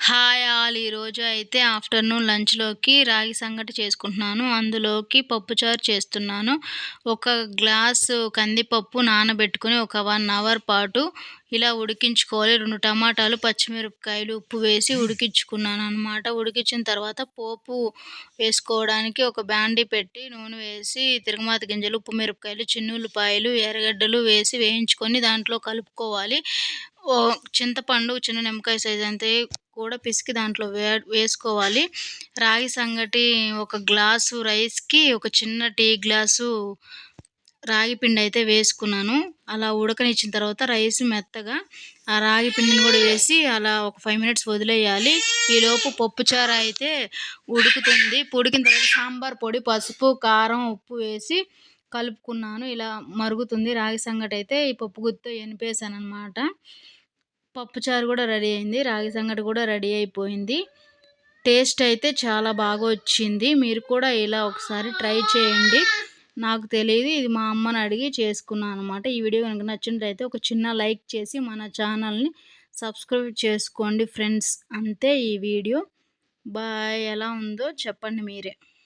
Hi all! ఈరోజు అయితే afternoon లంచ్‌లోకి రాగి సంగటి చేసుకుంటున్నాను. అందులోకి పప్పుచారు చేస్తున్నాను. ఒక గ్లాసు కందిపప్పు నానబెట్టుకొని ఒక 1 అవర్ పాటు ఇలా ఉడికించుకోవాలి. 2 టమాటాలు, పచ్చిమిరపకాయలు, ఉప్పు వేసి ఉడికించుకున్నాననమాట. ఉడికించిన తర్వాత పోపు వేసుకోవడానికి ఒక బాండీ పెట్టి నూనె వేసి తిరగమాత గింజలు, ఉప్పు మిరపకాయలు, చిన్నుల్లిపాయలు, ఎర్రగడ్డలు వేసి వేయించుకొని దాంట్లో కలుపుకోవాలి. చింతపండు చిన్న నిమ్మకాయ సైజ్ అంతే కూడా పిసికి దాంట్లో వేసుకోవాలి. రాగి సంగటి ఒక గ్లాసు రైస్‌కి ఒక చిన్న టీ గ్లాసు రాగి పిండయితే వేసుకున్నాను. అలా ఉడకనిచ్చిన తర్వాత రైస్ మెత్తగా ఆ రాగి పిండిని గూడా వేసి అలా ఒక 5 మినిట్స్ వదిలేయాలి. ఈలోపు పప్పుచారు అయితే ఉడుకుతుంది. ఉడికిన తర్వాత సాంబార్ పొడి, పసుపు, కారం, ఉప్పు వేసి కలుపుకున్నాను. ఇలా మరుగుతుంది. రాగి సంగటయితే ఈ పప్పు గుత్తితో ఎనిపేసాననమాట. పప్పుచారు గూడా రెడీ అయింది. రాగి సంగటి గూడా రెడీ అయిపోయింది. టేస్ట్ అయితే చాలా బాగా వచ్చింది. మీరు కూడా ఇలా ఒకసారి ట్రై చేయండి. నాకు తెలీదు. ఇది మా అమ్మని అడిగి చేసుకున్నా అనమాట. ఈ వీడియో గనుక నచ్చినట్లయితే ఒక చిన్న లైక్ చేసి మన ఛానల్‌ని సబ్స్క్రైబ్ చేసుకోండి ఫ్రెండ్స్. అంతే ఈ వీడియో. బాయ్. ఎలా ఉందో చెప్పండి మీరే.